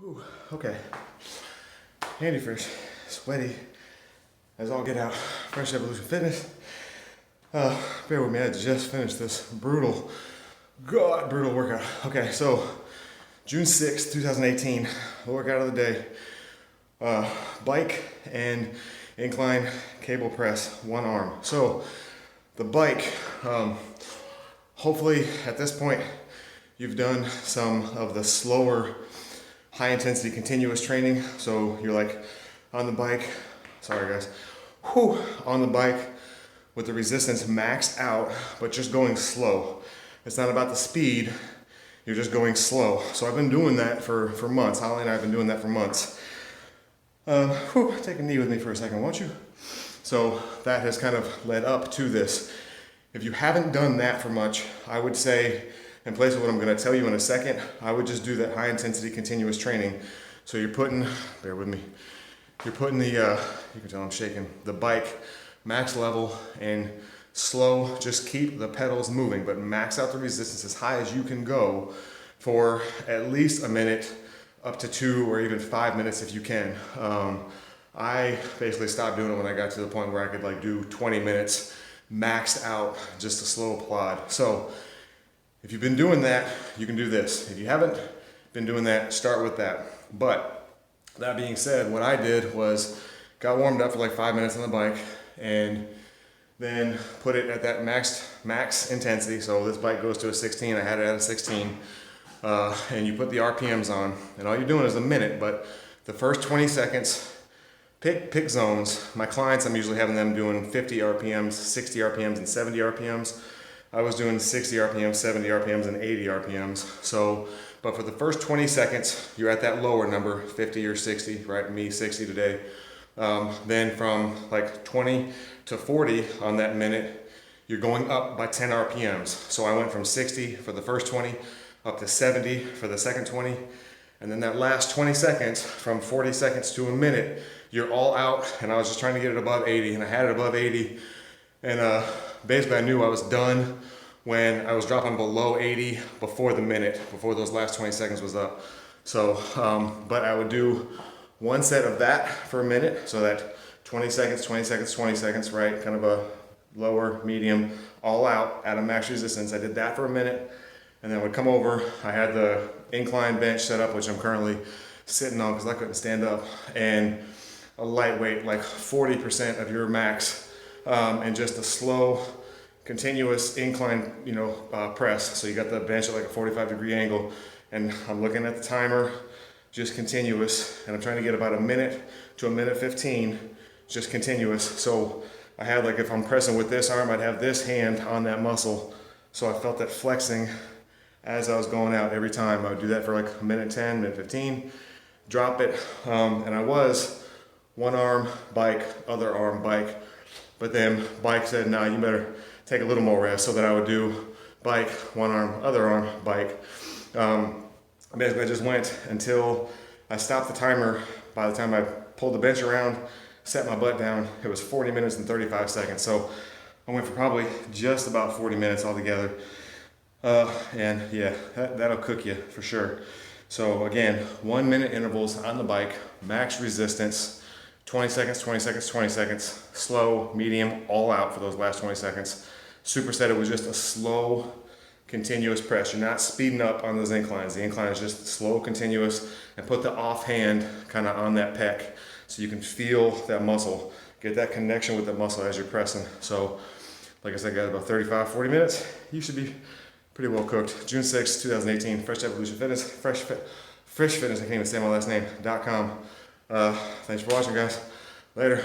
Whew, okay. Handy fresh, sweaty as all get out. Fresh Evolution Fitness. Bear with me, I just finished this brutal workout. Okay, so June 6th, 2018, the workout of the day. Bike and incline cable press, one arm. So the bike, hopefully at this point, you've done some of the slower high intensity continuous training. So you're like on the bike, sorry guys, on the bike with the resistance maxed out, but just going slow. It's not about the speed, you're just going slow. So I've been doing that for months. Holly and I have been doing that for months. Take a knee with me for a second, won't you? So that has kind of led up to this. If you haven't done that for much, I would say, in place of what I'm gonna tell you in a second, I would just do that high intensity continuous training. So you're putting, bear with me, you're putting the, you can tell I'm shaking, the bike max level and slow, just keep the pedals moving, but max out the resistance as high as you can go for at least a minute, up to 2 or even 5 minutes if you can. I basically stopped doing it when I got to the point where I could like do 20 minutes maxed out, just a slow plod. So if you've been doing that, you can do this. If you haven't been doing that, start with that. But that being said, what I did was got warmed up for like 5 minutes on the bike and then put it at that max intensity. So this bike goes to a 16, I had it at a 16. And you put the RPMs on, and all you're doing is a minute, but the first 20 seconds, pick zones. My clients, I'm usually having them doing 50 RPMs, 60 RPMs, and 70 RPMs. I was doing 60 RPMs, 70 RPMs, and 80 RPMs. So, but for the first 20 seconds, you're at that lower number, 50 or 60, right? Me, 60 today. Then from like 20 to 40 on that minute, you're going up by 10 RPMs. So I went from 60 for the first 20, up to 70 for the second 20. And then that last 20 seconds, from 40 seconds to a minute, you're all out. And I was just trying to get it above 80, and I had it above 80. And basically I knew I was done when I was dropping below 80 before the minute, before those last 20 seconds was up. So, but I would do one set of that for a minute, so that 20 seconds, 20 seconds, 20 seconds, right? Kind of a lower, medium, all out at a max resistance. I did that for a minute, and then I would come over. I had the incline bench set up, which I'm currently sitting on because I couldn't stand up, and a lightweight, like 40% of your max, and just a slow, continuous incline, press. So you got the bench at like a 45-degree angle, and I'm looking at the timer, just continuous, and I'm trying to get about a minute to a minute 15, just continuous. So I had like, if I'm pressing with this arm, I'd have this hand on that muscle. So I felt that flexing as I was going out every time. I would do that for like a minute 10, minute 15, drop it, and I was one arm bike, other arm bike, but then bike said, nah, you better take a little more rest, so that I would do bike, one arm, other arm, bike. Basically I just went until I stopped the timer. By the time I pulled the bench around, set my butt down, it was 40 minutes and 35 seconds. So I went for probably just about 40 minutes altogether. And yeah, that'll cook you for sure. So again, 1 minute intervals on the bike, max resistance, 20 seconds, 20 seconds, 20 seconds, slow, medium, all out for those last 20 seconds. Superset, it was just a slow, continuous press. You're not speeding up on those inclines. The incline is just slow, continuous, and put the offhand kind of on that pec so you can feel that muscle, get that connection with the muscle as you're pressing. So like I said, guys, about 35, 40 minutes, you should be pretty well cooked. June 6th, 2018, Fresh Evolution Fitness, Fresh Fitness, I can't even say my last name, .com. Thanks for watching, guys. Later.